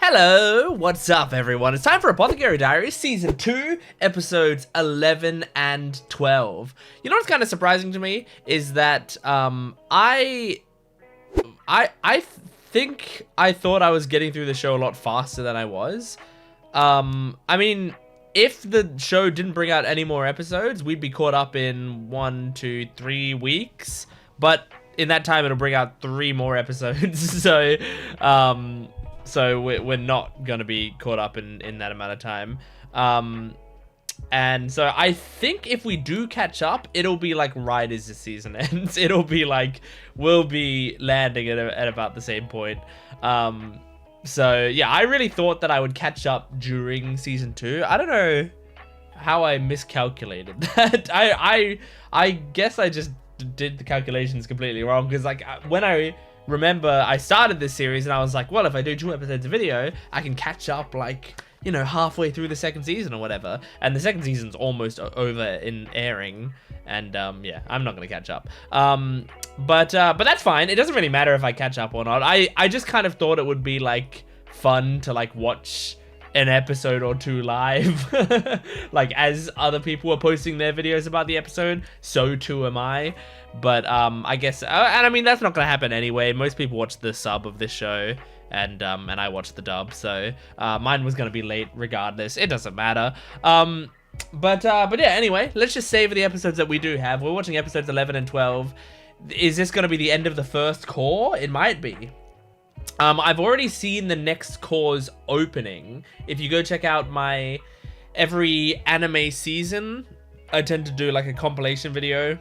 Hello, what's up everyone? It's time for Apothecary Diaries Season 2, Episodes 11 and 12. You know what's kind of surprising to me is that I think I thought I was getting through the show a lot faster than I was. I mean, if the show didn't bring out any more episodes, we'd be caught up in 1, 2, 3 weeks. But in that time, it'll bring out 3 more episodes. So we're not going to be caught up in that amount of time. And so I think if we do catch up, it'll be like right as the season ends. It'll be like, we'll be landing at about the same point. So yeah, I really thought that I would catch up during season 2. I don't know how I miscalculated that. I guess I just did the calculations completely wrong, because like when I remember I started this series and I was like, well, if I do 2 episodes of video, I can catch up like, you know, halfway through the second season or whatever. And the second season's almost over in airing, and yeah, I'm not gonna catch up. But that's fine. It doesn't really matter if I catch up or not. I just kind of thought it would be like fun to like watch an episode or 2 live, like as other people are posting their videos about the episode, so too am I. But I guess, and I mean, that's not gonna happen anyway. Most people watch the sub of this show, and I watched the dub, so mine was gonna be late regardless. It doesn't matter. But yeah, anyway, let's just savor the episodes that we do have. We're watching episodes 11 and 12. Is this gonna be the end of the first core? It might be. I've already seen the next core's opening. If you go check out my every anime season, I tend to do like a compilation video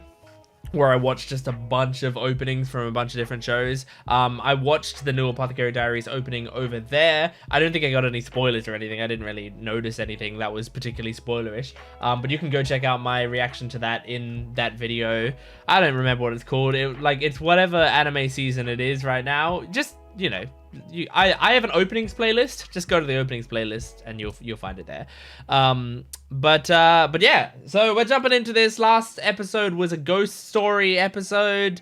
where I watch just a bunch of openings from a bunch of different shows. I watched the new Apothecary Diaries opening over there. I don't think I got any spoilers or anything. I didn't really notice anything that was particularly spoilerish. But you can go check out my reaction to that in that video. I don't remember what it's called. It's whatever anime season it is right now. Just, you know, I have an openings playlist. Just go to the openings playlist and you'll find it there. But yeah, so we're jumping into this. Last episode was a ghost story episode.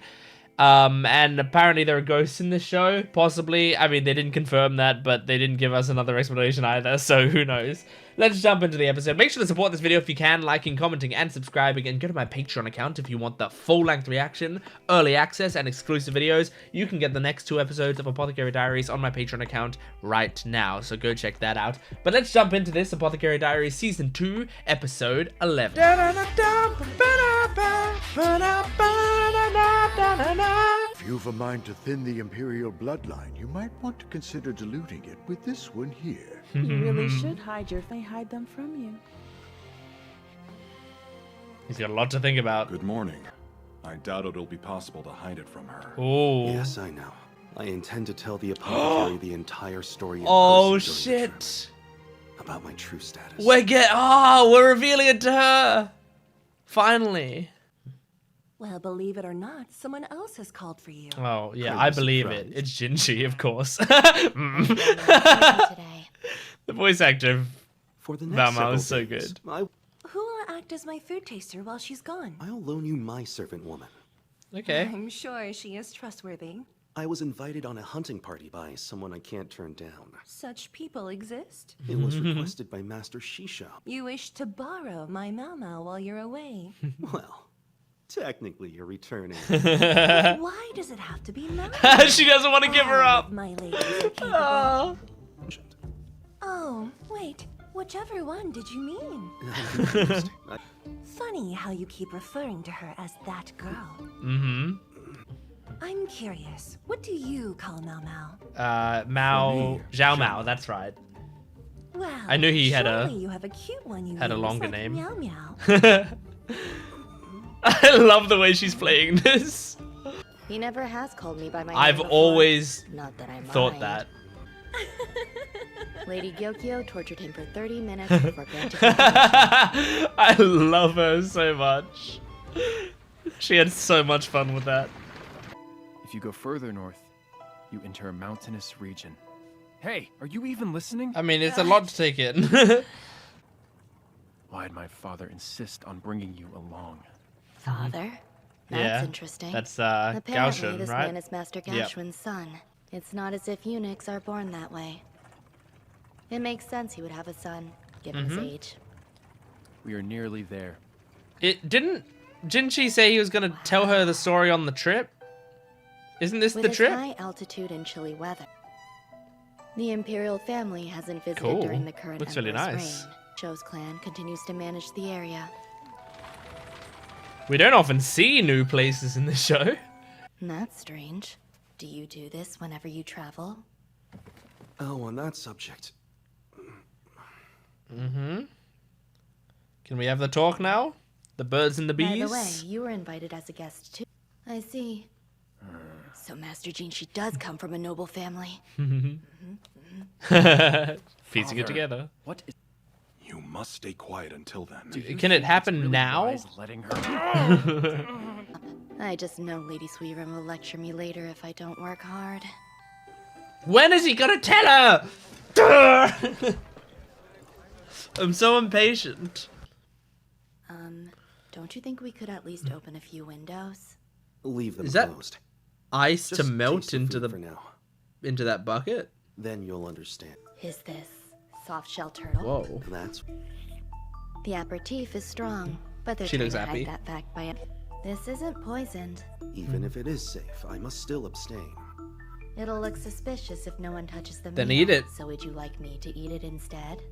And apparently there are ghosts in this show, possibly. I mean, they didn't confirm that, but they didn't give us another explanation either, so who knows. Let's jump into the episode. Make sure to support this video if you can, liking, commenting, and subscribing, and go to my Patreon account if you want the full-length reaction, early access, and exclusive videos. You can get the next 2 episodes of Apothecary Diaries on my Patreon account right now, so go check that out. But let's jump into this Apothecary Diaries Season 2, Episode 11. If you've a mind to thin the Imperial bloodline, you might want to consider diluting it with this one here. You really should hide them from you. He's got a lot to think about. Good morning. I doubt it'll be possible to hide it from her. Oh. Yes, I know. I intend to tell the apothecary the entire story in oh person during the shit. tournament. About my true status. We're revealing it to her. Finally. Well, believe it or not, someone else has called for you. Oh, yeah, I believe it. It's Jinshi, of course. Today. The voice actor For the next Maomao is so several days, good. Who will act as my food taster while she's gone? I'll loan you my servant woman. Okay. I'm sure she is trustworthy. I was invited on a hunting party by someone I can't turn down. Such people exist. It was requested by Master Shisha. You wish to borrow my Maomao while you're away. Well, technically you're returning. Why does it have to be Maomao? She doesn't want to give her All up. of my ladies are capable. Oh. Oh, wait. Whichever one did you mean? Funny how you keep referring to her as that girl. Mm-hmm. I'm curious. What do you call Maomao? Zhao Mao, that's right. Well, I knew he had a- surely you have a cute one you had a use, longer like name. Meow Meow. I love the way she's playing this. He never has called me by my I've name before. always Not that I thought mind. that. Lady Gyokyo tortured him for 30 minutes before granting him permission. I love her so much. She had so much fun with that. If you go further north, you enter a mountainous region. Hey, are you even listening? I mean, it's a lot to take in. Why'd my father insist on bringing you along? Father? That's Yeah, interesting. that's Apparently, Gaoshun, this right? man is Master Yep. Gaoshun's son. It's not as if eunuchs are born that way. It makes sense he would have a son, given his age. We are nearly there. Didn't Jinshi say he was gonna tell her the story on the trip? Isn't this With the its trip? high altitude and chilly weather, the Imperial family hasn't visited Cool. during the current Looks really Emperor's nice. reign. Shou's clan continues to manage the area. We don't often see new places in this show. That's strange. Do you do this whenever you travel? Oh, on that subject. Can we have the talk now? The birds and the bees? By the way, you were invited as a guest too. I see. So Master Jinshi does come from a noble family. Piecing it together. What is... You must stay quiet until then. Can it happen really now? wise letting her... I just know Lady Suiren will lecture me later if I don't work hard. When is he gonna tell her? I'm so impatient. Don't you think we could at least open a few windows? Leave them Is that- closed. Ice Just to melt taste into food the for now. into that bucket? Then you'll understand. Is this soft shell turtle? Whoa. That's The aperitif is strong, but they're She trying looks to happy. hide that fact by it. This isn't poisoned. even if it is safe, I must still abstain. It'll look suspicious if no one touches the Then meal. eat it. So would you like me to eat it instead?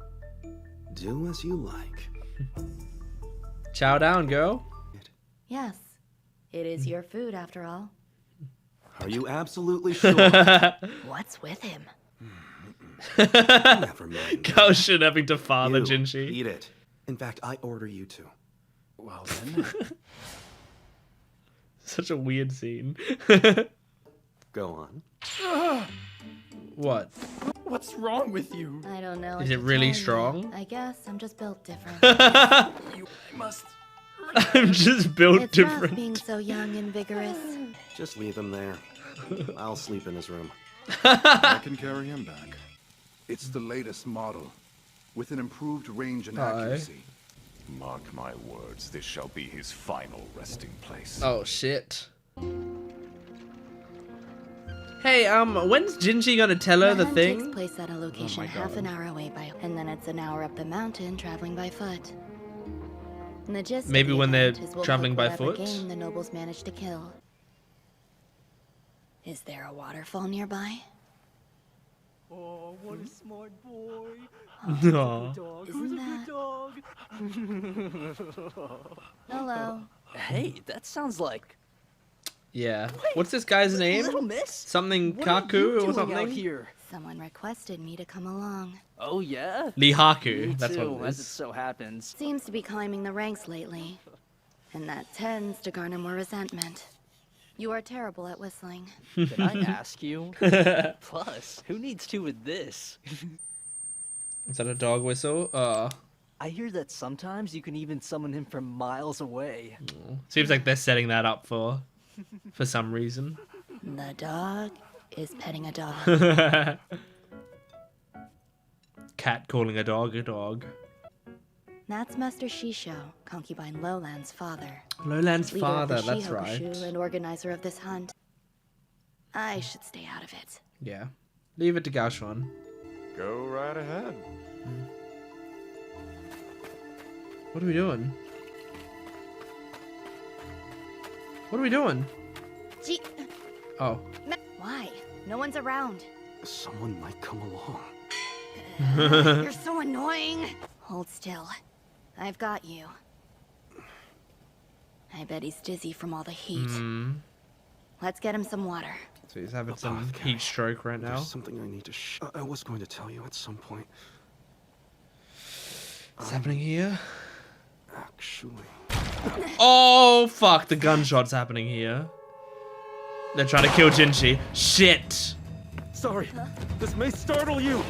Do as you like. Chow down, girl. Yes. It is your food after all. Are you absolutely sure? What's with him? Never mind. Goshen having to father You, Jinshi. eat it. In fact, I order you to. Well then... Such a weird scene. Go on. What? What's wrong with you? I don't know. Is what it to really tell you. strong? I guess I'm just built different. You must... I'm just built It's rough different. being so young and vigorous. Just leave him there. I'll sleep in his room. I can carry him back. It's the latest model, with an improved range and Aye. accuracy. Mark my words, this shall be his final resting place. Oh shit. Hey, when's Jinshi gonna tell her the hunt takes thing? place at a location my half an God. hour away by, and then it's an hour up the mountain traveling by foot. And the gist of Maybe the when they're event is we'll traveling cook by whatever foot? game the nobles managed to kill. Is there a waterfall nearby? Oh, what a smart boy. Aw. Dog. Isn't Who's a that- good dog? Hello. Hey, that sounds like Yeah. What's this guy's name? Little Miss. Something What are you Kaku or doing out something? here? Someone requested me to come along. Oh yeah. Lihaku. Me That's too, what it as it is. so happens. Seems to be climbing the ranks lately. And that tends to garner more resentment. You are terrible at whistling. Did I ask you? Plus, who needs to with this? Is that a dog whistle? I hear that sometimes you can even summon him from miles away. Seems like they're setting that up for some reason. The dog is petting a dog. Cat calling a dog a dog. That's Master Shisho, concubine Lowland's father. Lowland's Leader of father, the that's right. Shihokushu and organizer of this hunt. I should stay out of it. Yeah. Leave it to Gaoshuan. Go right ahead. What are we doing? What are we doing? Gee, Oh. why? No one's around. Someone might come along. You're so annoying. Hold still. I've got you. I bet he's dizzy from all the heat. Let's get him some water. So he's having some Apothecary. heat stroke right now. There's something I need to I was going to tell you at some point. What's happening here? Actually... Oh, fuck. The gunshot's happening here. They're trying to kill Jinshi. Shit. Sorry, this may startle you.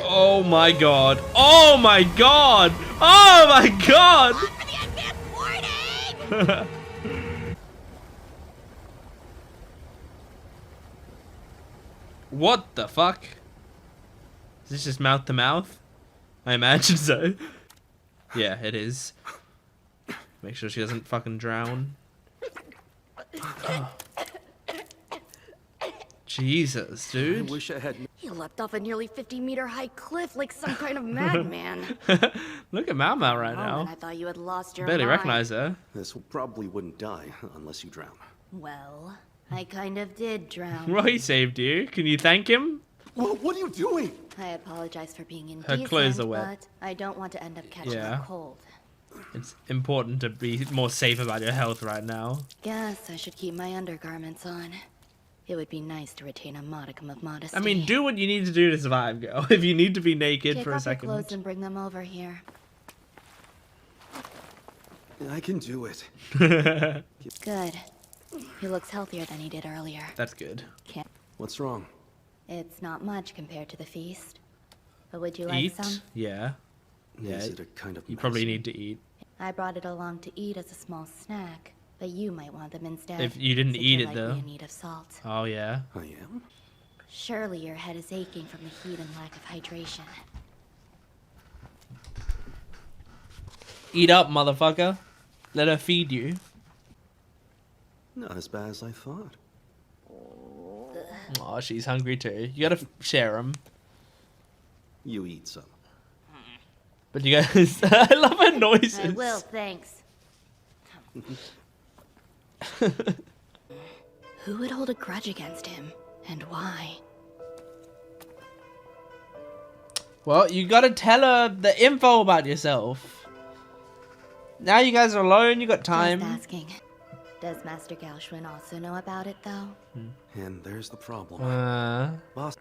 Oh my god. Oh my god. Oh my god. What the fuck? Is this just mouth to mouth? I imagine so. Yeah, it is. Make sure she doesn't fucking drown. Jesus, I dude. wish I had... You leapt off a nearly 50-meter-high cliff like some kind of madman. Look at Maomao right Moment, now. I thought you had lost your Barely mind. recognize her. This probably wouldn't die unless you drown. Well, I kind of did drown. Well, he saved you. Can you thank him? Well, what are you doing? I apologize for being indecent, clothes are wet. but I don't want to end up catching Yeah. a cold. It's important to be more safe about your health right now. Guess I should keep my undergarments on. It would be nice to retain a modicum of modesty. I mean, do what you need to do to survive, girl. If you need to be naked Kick for a off your second. clothes and bring them over here. I can do it. Good. He looks healthier than he did earlier. That's good. Can't. What's wrong? It's not much compared to the feast. But would you like Eat? some? Yeah. Yeah. Is it a kind of You probably medicine? need to eat. I brought it along to eat as a small snack, but you might want them instead. If you didn't since eat you're it, likely though. in need of salt. Oh, yeah. I am? Surely your head is aching from the heat and lack of hydration. Eat up, motherfucker. Let her feed you. Not as bad as I thought. Oh, she's hungry too. You gotta share them. You eat some. But you guys, I love her noises. I will, thanks. Who would hold a grudge against him, and why? Well, you gotta tell her the info about yourself. Now you guys are alone, you got time. Just asking. Does Master Gaoxuan also know about it, though? And there's the problem. Boss.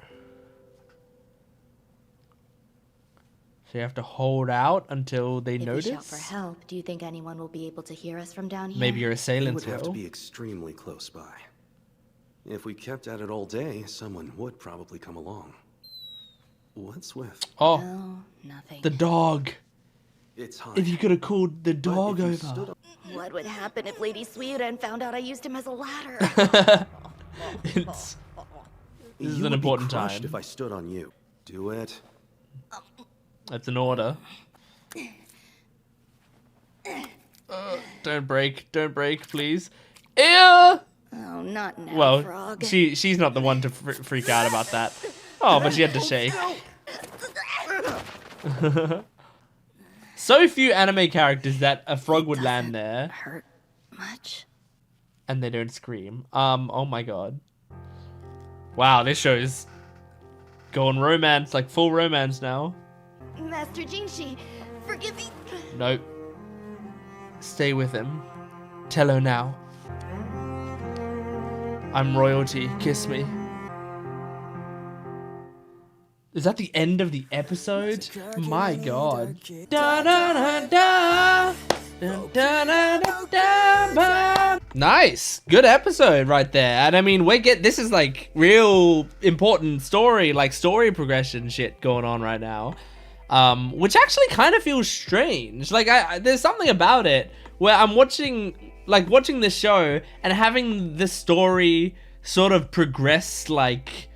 So you have to hold out until they If notice? we shout for help, do you think anyone will be able to hear us from down here? Maybe your It assailants would have to will. be extremely close by. If we kept at it all day, someone would probably come along. What's with? Oh, No, nothing. the dog. It's hot. If you could have called the But dog if you over. stood up- What would happen if Lady Suiren found out I used him as a ladder? This is You an would be important crushed time. If I stood on you, do it. That's an order. Don't break, please. Ew! Oh, not now, Well, Frog. she's not the one to freak out about that. Oh, but she had to shake. So few anime characters that a frog would land there Hurt much? and they don't scream. Oh my god. Wow, this show is going romance, like full romance now. Master Jinshi, forgive me. Nope. Stay with him. Tell her now. I'm royalty. Kiss me. Is that the end of the episode? My god. Da, da, da, da. Da, da, da, da, da, ba. Nice. Good episode right there. And I mean, this is like real important story, like story progression shit going on right now. Which actually kind of feels strange. Like there's something about it where I'm watching this show and having the story sort of progress like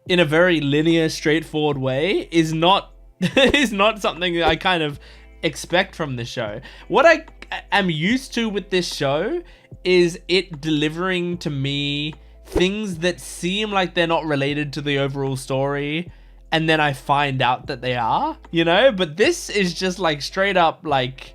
in a very linear, straightforward way is not something that I kind of expect from the show. What I am used to with this show is it delivering to me things that seem like they're not related to the overall story, and then I find out that they are, you know? But this is just like straight up like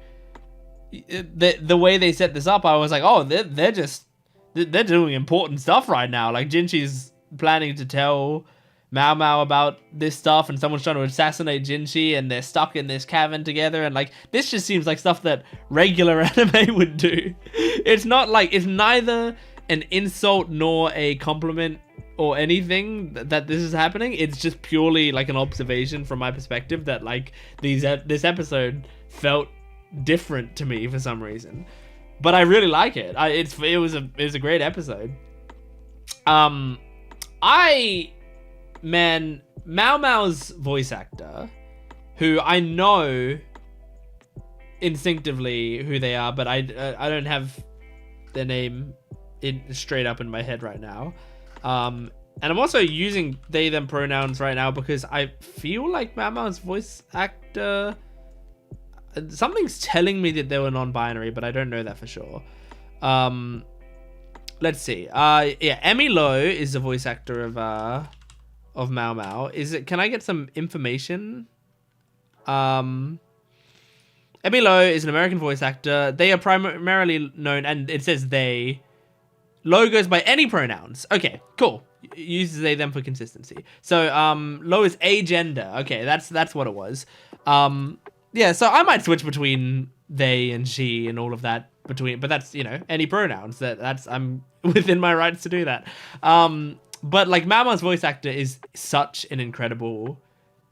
the way they set this up. I was like, oh, they're doing important stuff right now. Like Jinshi's planning to tell Maomao about this stuff, and someone's trying to assassinate Jinshi, and they're stuck in this cavern together, and like this just seems like stuff that regular anime would do. It's not like, it's neither an insult nor a compliment or anything that this is happening. It's just purely like an observation from my perspective that like this episode felt different to me for some reason, but I really like it. It was a great episode. Maomao's voice actor, who I know instinctively who they are, but I don't have their name straight up in my head right now. And I'm also using they them pronouns right now because I feel like Maomao's voice actor, something's telling me that they were non-binary, but I don't know that for sure. Let's see. Yeah, Emmy Lowe is the voice actor of Maomao. Is it? Can I get some information? Emmy Lo is an American voice actor. They are primarily known, and it says they. Lo goes by any pronouns. Okay, cool. Uses they them for consistency. So Lo is agender. Okay, that's what it was. Yeah, so I might switch between they and she and all of that between, but that's, you know, any pronouns. That's I'm within my rights to do that. But like Maomao's voice actor is such an incredible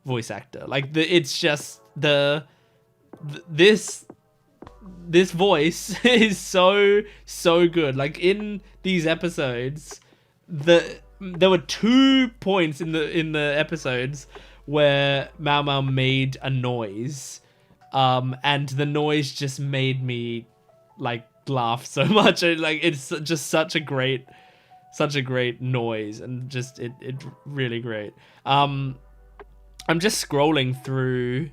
voice actor. Like it's just this voice is so good. Like in these episodes, there were 2 points in the episodes where Maomao made a noise, and the noise just made me like laugh so much. Like it's just such a great noise, and just it really great. I'm just scrolling through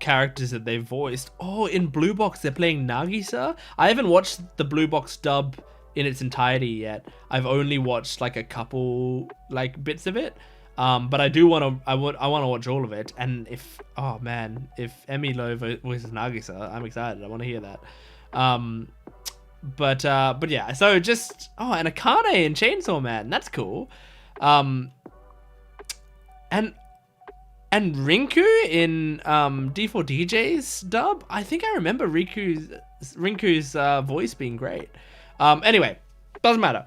characters that they've voiced. Oh, in Blue Box they're playing Nagisa. I haven't watched the Blue Box dub in its entirety yet. I've only watched like a couple like bits of it. But I do want to. I want to watch all of it. And if Emmy Lo voices Nagisa, I'm excited. I want to hear that. But yeah. So just and Akane and Chainsaw Man. That's cool. And Rinku in D4DJ's dub. I think I remember Rinku's voice being great. Anyway, doesn't matter.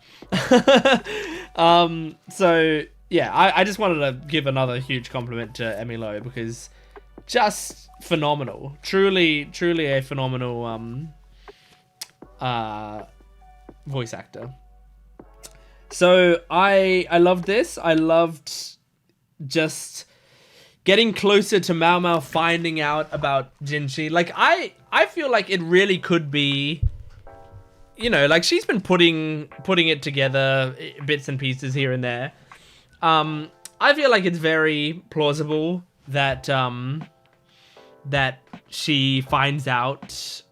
So yeah, I just wanted to give another huge compliment to Emmy Lo, because just phenomenal. Truly a phenomenal voice actor. So I loved this. I loved just getting closer to Maomao finding out about Jinshi. Like I feel like it really could be, you know, like she's been putting it together, bits and pieces here and there. I feel like it's very plausible that that she finds out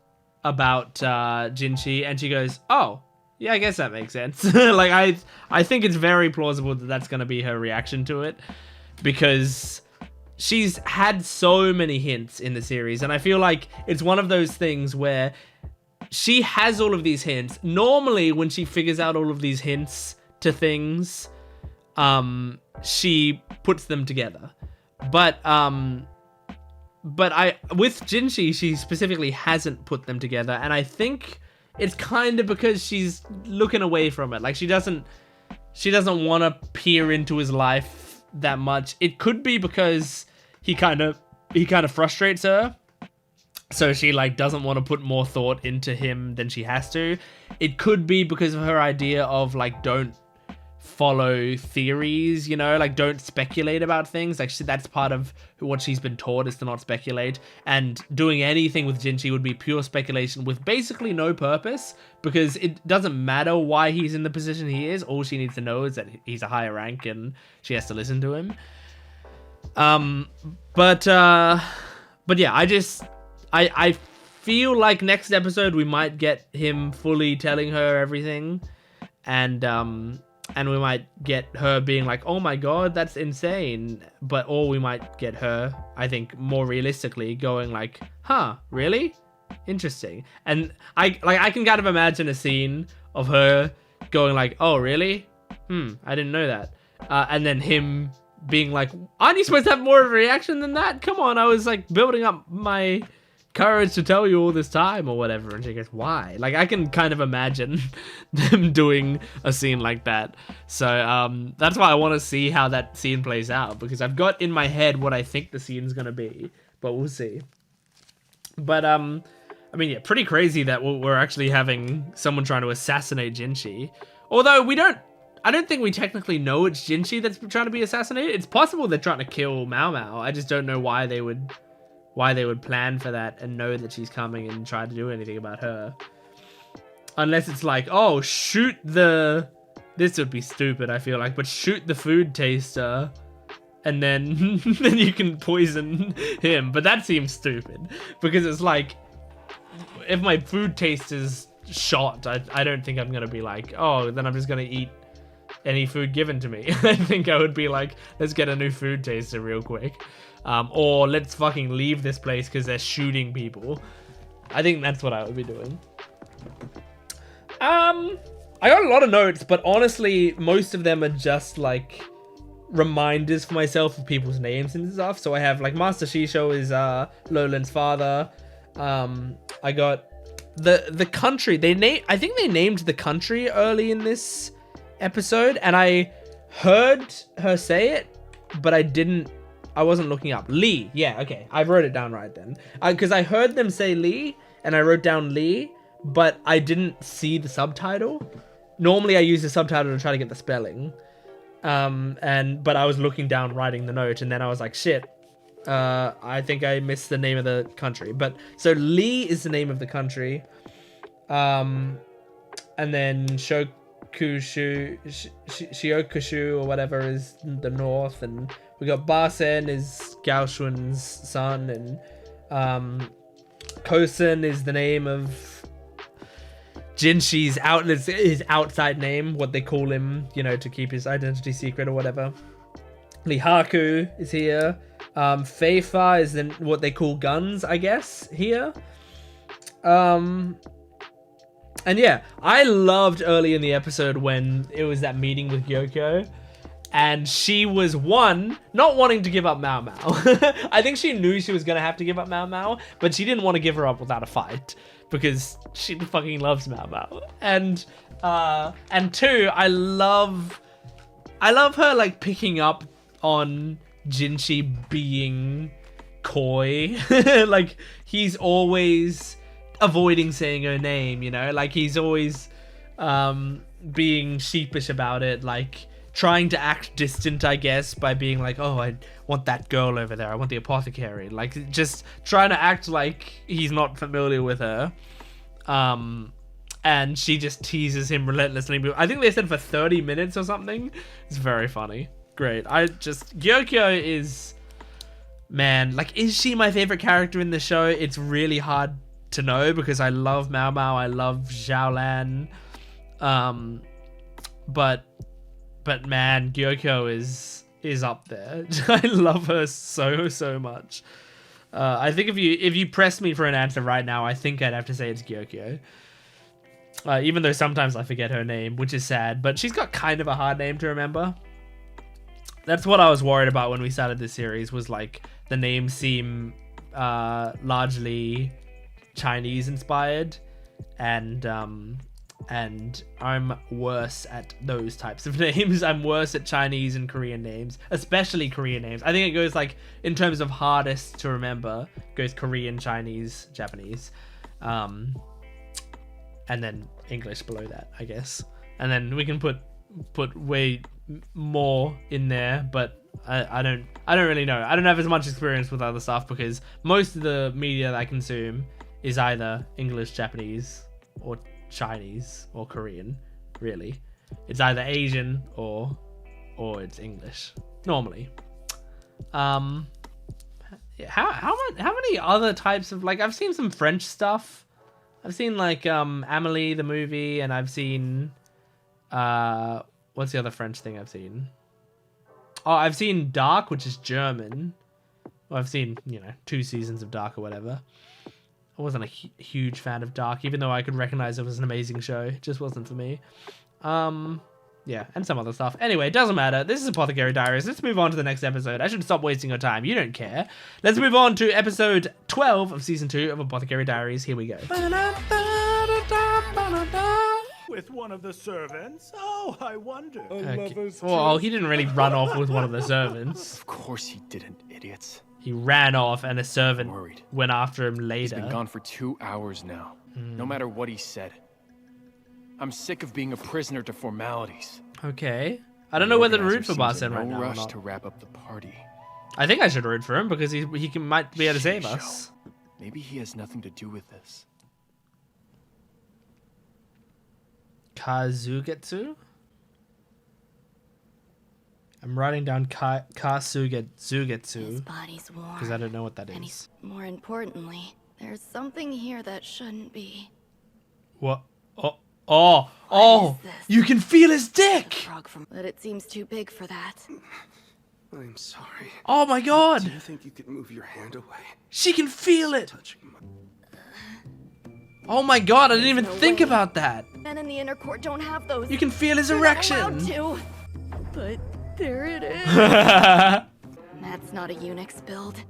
about Jinshi and she goes, "Oh, yeah, I guess that makes sense." Like I think it's very plausible that that's going to be her reaction to it, because she's had so many hints in the series, and I feel like it's one of those things where she has all of these hints. Normally, when she figures out all of these hints to things, she puts them together. But with Jinshi, she specifically hasn't put them together, and I think it's kind of because she's looking away from it. Like she doesn't want to peer into his life that much. It could be because he kind of frustrates her, so she like doesn't want to put more thought into him than she has to. It could be because of her idea of like, don't follow theories, you know, like don't speculate about things. Like that's part of what she's been taught, is to not speculate, and doing anything with Jinshi would be pure speculation with basically no purpose, because it doesn't matter why he's in the position he is. All she needs to know is that he's a higher rank and she has to listen to him. But yeah, I feel like next episode we might get him fully telling her everything, and we might get her being like, "Oh my god, that's insane." Or we might get her, I think, more realistically going like, "Huh, really? Interesting." And I can kind of imagine a scene of her going like, "Oh, really? I didn't know that." And then him being like, "Aren't you supposed to have more of a reaction than that? Come on, I was like building up my courage to tell you all this time," or whatever. And she goes, "Why?" Like I can kind of imagine them doing a scene like that. So that's why I want to see how that scene plays out, because I've got in my head what I think the scene's gonna be, but we'll see. But I mean, yeah, pretty crazy that we're actually having someone trying to assassinate Jinshi. Although I don't think we technically know it's Jinshi that's trying to be assassinated. It's possible they're trying to kill Maomao. I just don't know why they would plan for that and know that she's coming and try to do anything about her. Unless it's like, oh, shoot this would be stupid, I feel like, but shoot the food taster and then then you can poison him. But that seems stupid, because it's like, if my food taster's shot, I don't think I'm gonna be like, oh, then I'm just gonna eat any food given to me. I think I would be like, let's get a new food taster real quick. Or let's fucking leave this place because they're shooting people. I think that's what I would be doing. I got a lot of notes, but honestly, most of them are just like reminders for myself of people's names and stuff. So I have like Master Shisho is Lolan's father. I got the country. I think they named the country early in this episode, and I heard her say it, but I wasn't looking up. Lee. Yeah, okay. I wrote it down right then. Because I heard them say Lee, and I wrote down Lee, but I didn't see the subtitle. Normally I use the subtitle to try to get the spelling. But I was looking down writing the note, and then I was like, shit. I think I missed the name of the country. But so Lee is the name of the country. And then Shiokushu or whatever is the north, and we got Basen is Gaoshun's son, and Kosen is the name of Jinshi's his outside name, what they call him, you know, to keep his identity secret or whatever. Lihaku is here. Feifa is then what they call guns, I guess, here. And yeah, I loved early in the episode when it was that meeting with Gyokyo, and she was not wanting to give up Maomao. I think she knew she was gonna have to give up Maomao, but she didn't want to give her up without a fight because she fucking loves Maomao. And two, I love her like picking up on Jinshi being coy. Like he's always avoiding saying her name, you know, like he's always being sheepish about it, like trying to act distant, I guess, by being like, oh, I want that girl over there, I want the apothecary, like just trying to act like he's not familiar with her. And she just teases him relentlessly. I think they said for 30 minutes or something. It's very funny. Great. Gyokyo is, man, like, is she my favorite character in the show? It's really hard to know because I love Maomao, I love Xiaolan, but man, Gyokyo is up there. I love her so much. I think if you press me for an answer right now, I think I'd have to say it's Gyokyo. Even though sometimes I forget her name, which is sad, but she's got kind of a hard name to remember. That's what I was worried about when we started this series, was like the names seem largely Chinese inspired, and I'm worse at those types of names. I'm worse at Chinese and Korean names, especially Korean names. I think it goes like, in terms of hardest to remember, goes Korean, Chinese, Japanese, and then English below that, I guess. And then we can put way more in there, but I don't really know. I don't have as much experience with other stuff because most of the media that I consume is either English, Japanese, or Chinese, or Korean, really. It's either Asian or it's English, normally. How many other types of, like, I've seen some French stuff. I've seen, like, Amélie, the movie, and I've seen, what's the other French thing I've seen? Oh, I've seen Dark, which is German. Well, I've seen, 2 seasons of Dark or whatever. I wasn't a huge fan of Dark, even though I could recognize it was an amazing show. It just wasn't for me. Yeah, and some other stuff. Anyway, it doesn't matter. This is Apothecary Diaries. Let's move on to the next episode. I should stop wasting your time. You don't care. Let's move on to episode 12 of season 2 of Apothecary Diaries. Here we go. With one of the servants? Oh, I wonder. Okay. Well, he didn't really run off with one of the servants. Of course he didn't, idiots. He ran off, and a servant went after him later. He's been gone for 2 hours now. No matter what he said. I'm sick of being a prisoner to formalities. Okay. I don't know whether to root for Basen right now or rush not. To wrap up the party. I think I should root for him because he might be able to save us. Maybe he has nothing to do with this. Kazugetsu? I'm writing down Kasugetsu His body's warm. because I don't know what that And is. more importantly, there's something here that shouldn't be. What? Oh, oh, you can feel his dick. Frog from, but it seems too big for that. I'm sorry. Oh my Do god. you think you could move your hand away? She can feel it. Touching my... Oh my god, I didn't even no think way. about that. Men in the inner court don't have those. You can feel his They're not allowed erection. to. But there it is. There That's not a eunuch's build.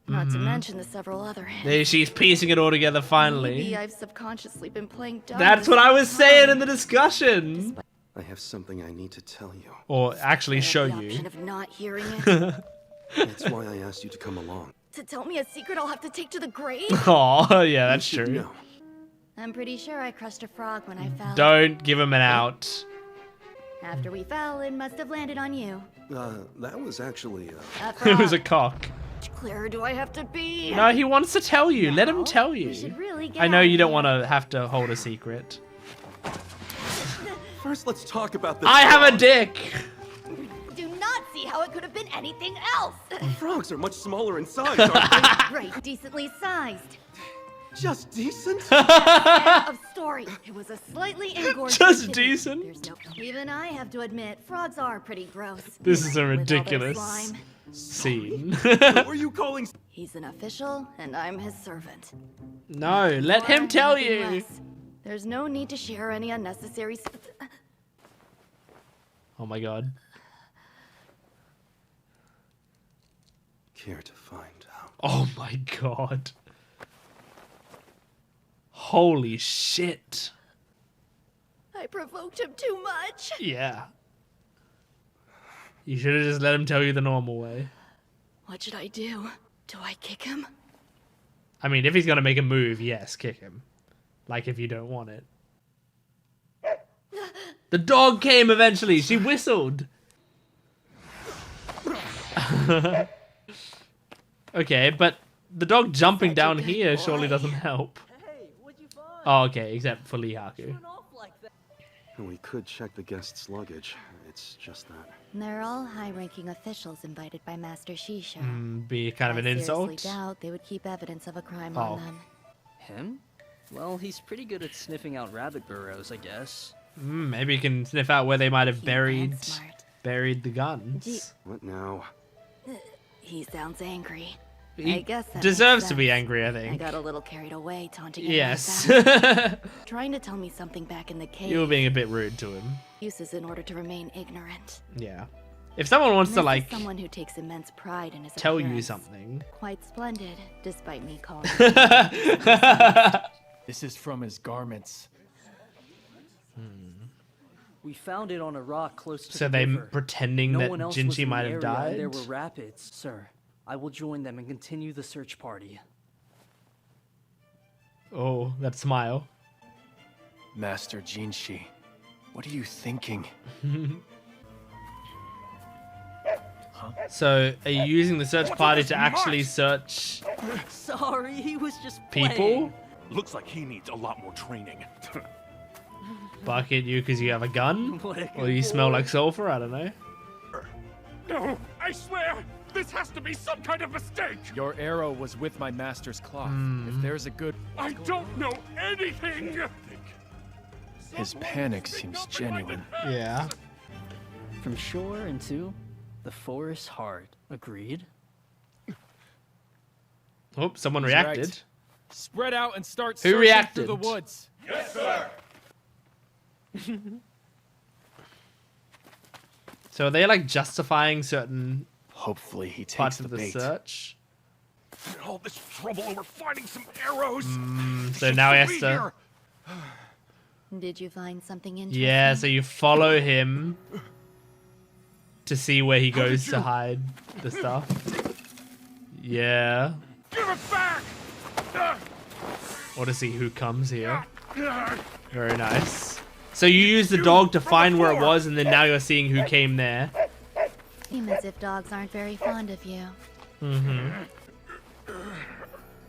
Not to mention the several other hands. she's piecing it all together finally. Maybe I've subconsciously been playing dumb. That's this what I whole was saying time. in the discussion. I have something I need to tell you. Or actually I have show the option you. of not hearing it. That's why I asked you to come along. To tell me a secret I'll have to take to the grave? Oh, yeah, that's You should true. know. I'm pretty sure I crushed a frog when I fell. Don't give him an out. After we fell, it must have landed on you. That was actually, A It was a frog. cock. How clear do I have to be? No, he wants to tell you. Let him Now, tell we you. should really get I know out you of don't here. want to have to hold a secret. First, let's talk about this. I have a frog. dick. Do not see how it could have been anything else. Frogs are much smaller in size, aren't they? Right, decently sized. Just decent? End of story. It was a slightly engorged. Just kidney. decent. There's no. Even I have to admit, frogs are pretty gross. This is a With all their ridiculous slime. scene. What were you calling? He's an official, and I'm his servant. No, let him Or tell nothing you. less. There's no need to share any unnecessary. Oh my god. Care to find out? Oh my god. Holy shit. I provoked him too much. Yeah. You should have just let him tell you the normal way. What should I do? Do I kick him? I mean, if he's gonna make a move, yes, kick him. Like if you don't want it. The dog came eventually. She whistled. Okay, but the dog jumping down here surely doesn't help. Oh, okay, except for Lee Haku. We could check the guest's luggage. It's just that. They're all high-ranking officials invited by Master Shisha. Be kind of an I insult. seriously doubt they would keep evidence of a crime Oh. on them. Him? Well, he's pretty good at sniffing out rabbit burrows, I guess. Maybe you can sniff out where they might have Cute buried and smart. the guns. What now? He sounds angry. He I guess that deserves makes to be sense. angry, I I think. got a little carried away taunting him. Yes. Like that. Trying to tell me something back in the cave. You were being a bit rude to him. Uses in order to remain ignorant. Yeah. If someone wants to, This is like, someone who takes immense pride in his tell you appearance. something. Quite splendid, despite me calling. This is from his garments. We found it on a rock close to So the they river. pretending No that one else was Jinshi in might the have area, and died? There were rapids, sir. I will join them and continue the search party. Oh, that smile. Master Jinshi, what are you thinking? So, are you using the search party to actually search Sorry, he was just people? playing. Looks like he needs a lot more training. Bark at you because you have a gun? What a Or good you smell boy. like sulfur? I don't know. No, I swear, this has to be some kind of mistake. Your arrow was with my master's cloth. If there's a good... I don't know anything. His panic seems genuine. Yeah. From shore into the forest heart. Agreed? Oh, someone He's reacted. right. Spread out and start Who searching reacted? through the woods. So are they like justifying certain Hopefully he takes parts the of the bait. search? All this trouble over finding some arrows. So now he has to... Did you find something interesting? Yeah, so you follow him to see where he goes to hide the stuff. Yeah. Give it back. Or to see who comes here. Very nice. So you used the dog to find where it was, and then now you're seeing who came there. Seems as if dogs aren't very fond of you. Mm-hmm.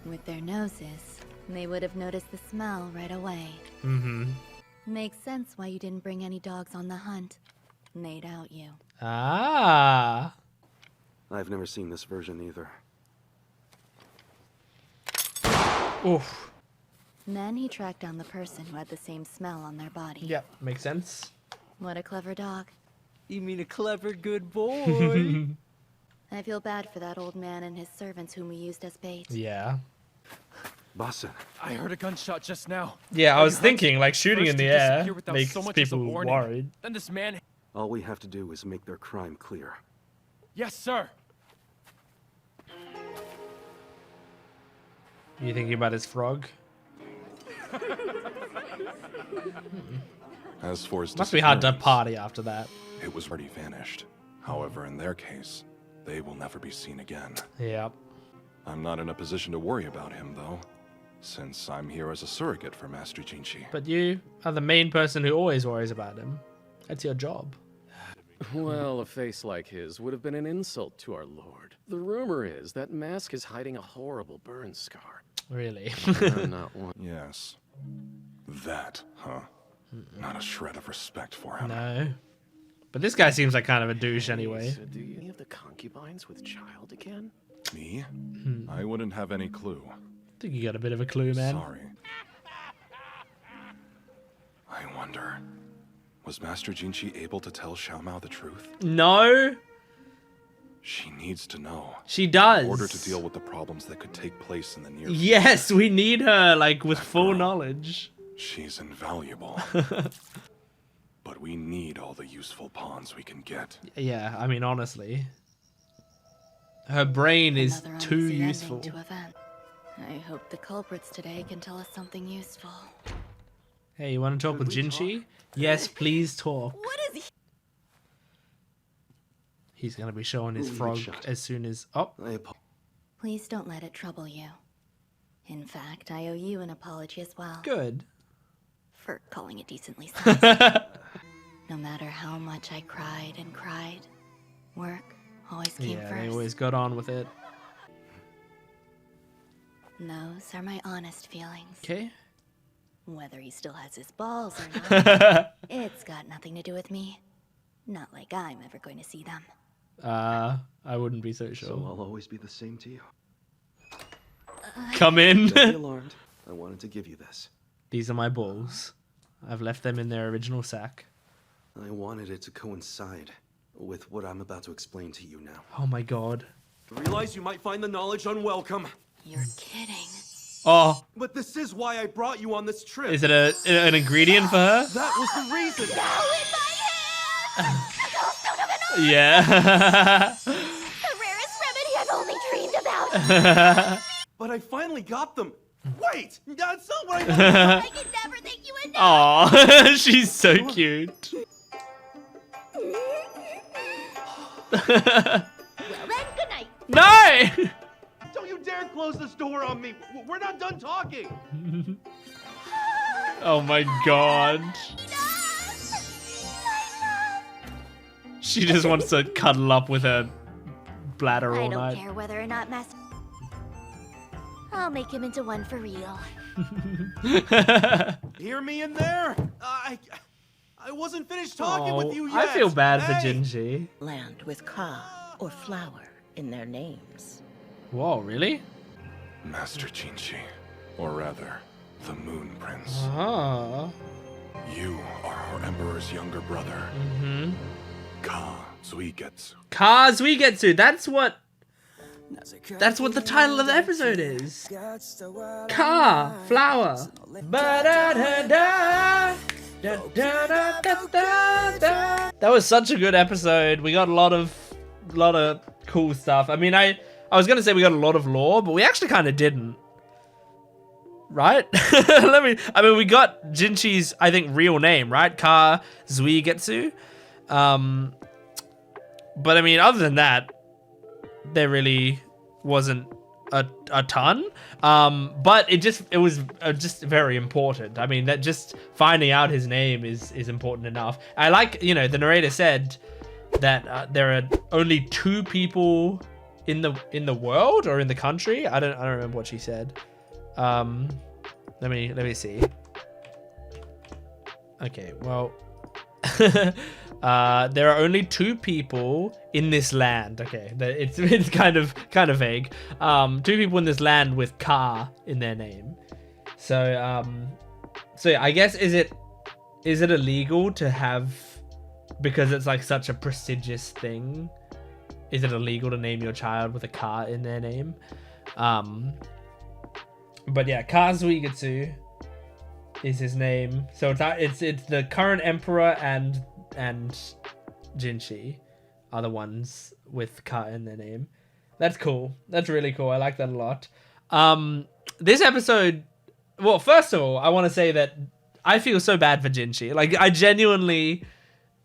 With their noses, they would have noticed the smell right away. Mm-hmm. Makes sense why you didn't bring any dogs on the hunt. They'd out you. Ah. I've never seen this version either. Oof. Then he tracked down the person who had the same smell on their body. Yep, makes sense. What a clever dog. You mean a clever good boy? I feel bad for that old man and his servants whom we used as bait. Yeah. Boston. I heard a gunshot just now. Yeah, I was thinking, like, shooting First in the he air disappeared without makes so much as a people warning. worried. Then this man... All we have to do is make their crime clear. Yes, sir. You thinking about his frog? As for his Must be hard to disappearance, party after that. it was already vanished. However, in their case, they will never be seen again. Yep. I'm not in a position to worry about him, though, since I'm here as a surrogate for Master Jinshi. But you are the main person who always worries about him. That's your job. Well, a face like his would have been an insult to our lord. The rumor is that Mask is hiding a horrible burn scar. Really? I'm not one. Yes. That, huh? Not a shred of respect for him. No. But this guy seems like kind of a douche anyway. So do you have the concubines with child again? Me? I wouldn't have any clue. I think you got a bit of a clue, man. Sorry. I wonder, was Master Jinshi able to tell Xiaomao the truth? No. She needs to know. She does. In order to deal with the problems that could take place in the near future. Yes, we need her, like, with full knowledge. She's invaluable. But we need all the useful pawns we can get. Yeah, I mean, honestly. Her brain is Another too uneasy ending useful. to event. I hope the culprits today can tell us something useful. Hey, you want to talk with Jinshi? Yes, please talk. What is he? He's going to be showing his Ooh, frog shut. as soon as... Oh, Please don't let it trouble you. In fact, I owe you an apology as well. good. For calling it decently sized. No matter how much I cried and cried, work always came Yeah, first. they always got on with it. Those are my honest feelings. Okay. Whether he still has his balls or not, it's got nothing to do with me. Not like I'm ever going to see them. I wouldn't be so So sure. I'll always be the same to you. Come in. Don't be alarmed. I wanted to give you this. These are my balls. I've left them in their original sack. I wanted it to coincide with what I'm about to explain to you now. Oh my god. I realize you might find the knowledge unwelcome. You're kidding. Oh, But this is why I brought you on this trip. is it an ingredient for her? That was the reason. Yeah. The rarest remedy I've only dreamed about. But I finally got them. Wait, that's not what I wanted. I could never thank you enough. Aw, she's so cute. Well then, good night. No! Don't you dare close this door on me. We're not done talking. Oh my god. She just wants to cuddle up with her bladder I all don't night. care whether or not Master. I'll make him into one for real. Hear me in there? I wasn't finished talking with you yet. I feel bad for Hey! Jinshi. Land with ka or flower in their names. Whoa, really? Master Jinshi, or rather, the Moon Prince. Oh. You are our Emperor's younger brother, Mm-hmm. Ka Zuigetsu. Kazuigetsu, that's what the title of the episode is. Ka, flower. Ba-da-da-da. Da-da-da-da-da-da. That was such a good episode. We got a lot of cool stuff. I mean, I was gonna say we got a lot of lore, but we actually kind of didn't. Right? I mean, we got Jinshi's, I think, real name, right? Ka Zuigetsu. But I mean, other than that, there really wasn't a ton. But it was just very important. I mean, that just finding out his name is important enough. I like, the narrator said that there are only 2 people in the world or in the country. I don't remember what she said. Let me see. Okay, well, there are only 2 people in this land. Okay, it's kind of vague. 2 people in this land with Ka in their name. So so yeah, I guess is it illegal to have, because it's like such a prestigious thing, is it illegal to name your child with a ka in their name? But yeah, Kazuigatsu is his name. So it's the current emperor and Jinshi are the ones with ka in their name. That's cool. That's really cool. I like that a lot. This episode, well, first of all, I want to say that I feel so bad for Jinshi. Like, I genuinely,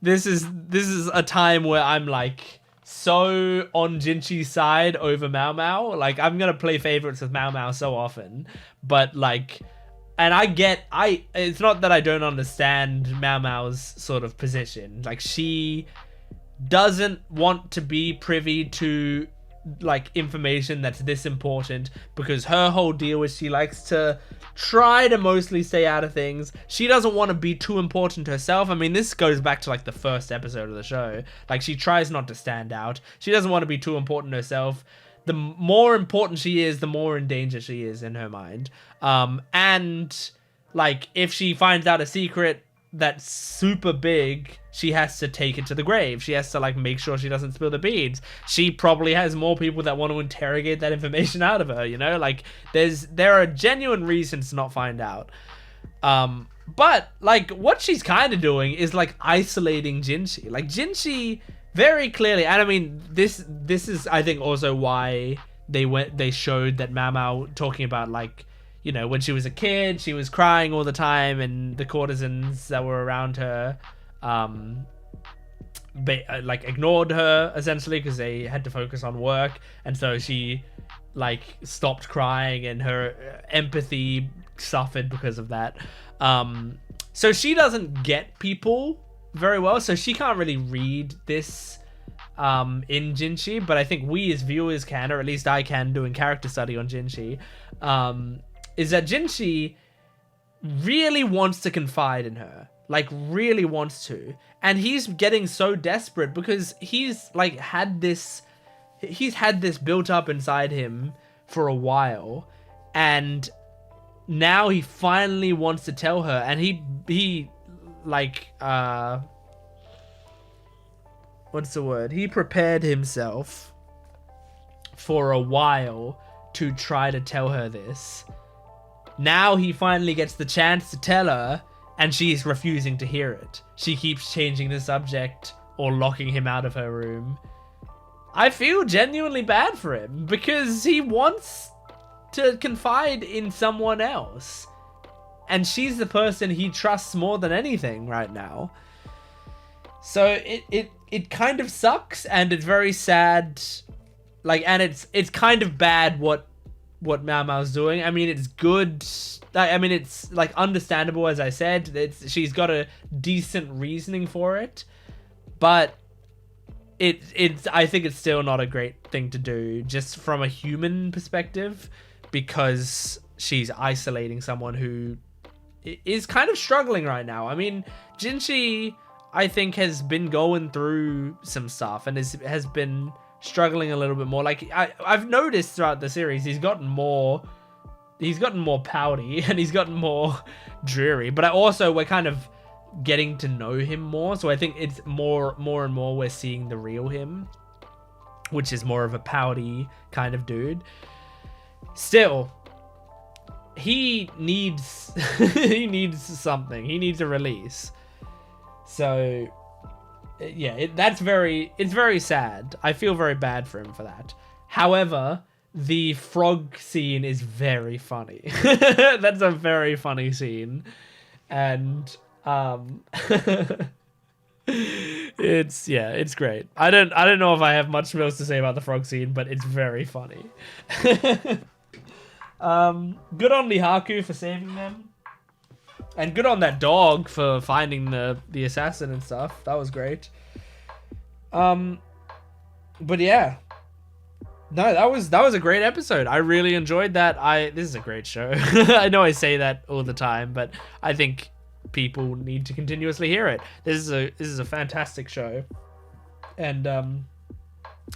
this is a time where I'm like so on Jinshi's side over Maomao. Like, I'm gonna play favorites with Maomao so often, but like, and it's not that I don't understand Maomao's sort of position. Like, she doesn't want to be privy to like information that's this important, because her whole deal is she likes to try to mostly stay out of things. She doesn't want to be too important herself. I mean, this goes back to like the first episode of the show. Like, she tries not to stand out. She doesn't want to be too important herself. The more important she is, the more in danger she is in her mind. And like, if she finds out a secret that's super big, she has to take it to the grave. She has to like make sure she doesn't spill the beans. She probably has more people that want to interrogate that information out of her, you know? Like, there are genuine reasons to not find out. But like, what she's kind of doing is like isolating Jinshi. Like, Jinshi very clearly, and I mean, this is I think also why they showed that Maomao talking about, like, you know, when she was a kid, she was crying all the time, and the courtesans that were around her, like, ignored her, essentially, because they had to focus on work, and so she, like, stopped crying, and her empathy suffered because of that. So she doesn't get people very well, so she can't really read this in Jinshi, but I think we as viewers can, or at least I can, doing character study on Jinshi, is that Jinshi really wants to confide in her. Like, really wants to. And he's getting so desperate because he's like had this built up inside him for a while, and now he finally wants to tell her, and he like what's the word? He prepared himself for a while to try to tell her this. Now he finally gets the chance to tell her, and she's refusing to hear it. She keeps changing the subject or locking him out of her room. I feel genuinely bad for him because he wants to confide in someone else, and she's the person he trusts more than anything right now. So it kind of sucks, and it's very sad. Like, and it's kind of bad what Maomao's doing. I mean, it's good. I mean, it's like understandable, as I said. She's got a decent reasoning for it, but I think it's still not a great thing to do, just from a human perspective, because she's isolating someone who is kind of struggling right now. I mean, Jinshi, I think, has been going through some stuff and has been struggling a little bit more. Like, I've noticed throughout the series, he's gotten more pouty and he's gotten more dreary, but we're kind of getting to know him more, so I think it's more and more we're seeing the real him, which is more of a pouty kind of dude. Still, he needs something. He needs a release. So yeah, it's very sad. I feel very bad for him for that. However, the frog scene is very funny. That's a very funny scene, and it's great. I don't know if I have much else to say about the frog scene, but it's very funny. Good on Lihaku for saving them. And good on that dog for finding the assassin and stuff. That was great. But yeah. No, that was a great episode. I really enjoyed that. This is a great show. I know I say that all the time, but I think people need to continuously hear it. This is a fantastic show. And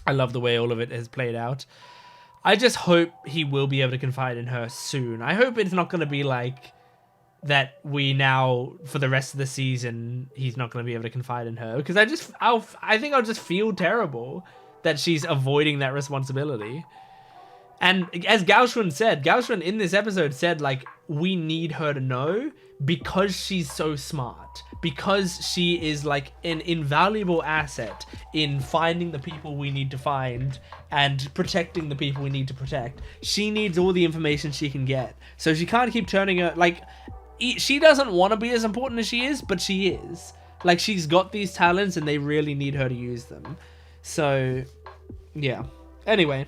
I love the way all of it has played out. I just hope he will be able to confide in her soon. I hope it's not going to be like that we now, for the rest of the season, he's not going to be able to confide in her. Because I think I'll just feel terrible that she's avoiding that responsibility. And as Gaoshun said, Gaoshun in this episode said, like, we need her to know because she's so smart. Because she is, like, an invaluable asset in finding the people we need to find and protecting the people we need to protect. She needs all the information she can get. So she can't keep turning her, like, she doesn't want to be as important as she is, but she is. Like, she's got these talents and they really need her to use them. So, yeah. Anyway.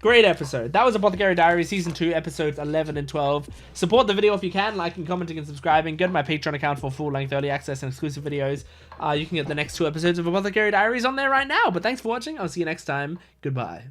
Great episode. That was Apothecary Diaries Season 2, Episodes 11 and 12. Support the video if you can, liking, commenting, and subscribing. Go to my Patreon account for full-length early access and exclusive videos. You can get the next 2 episodes of Apothecary Diaries on there right now. But thanks for watching. I'll see you next time. Goodbye.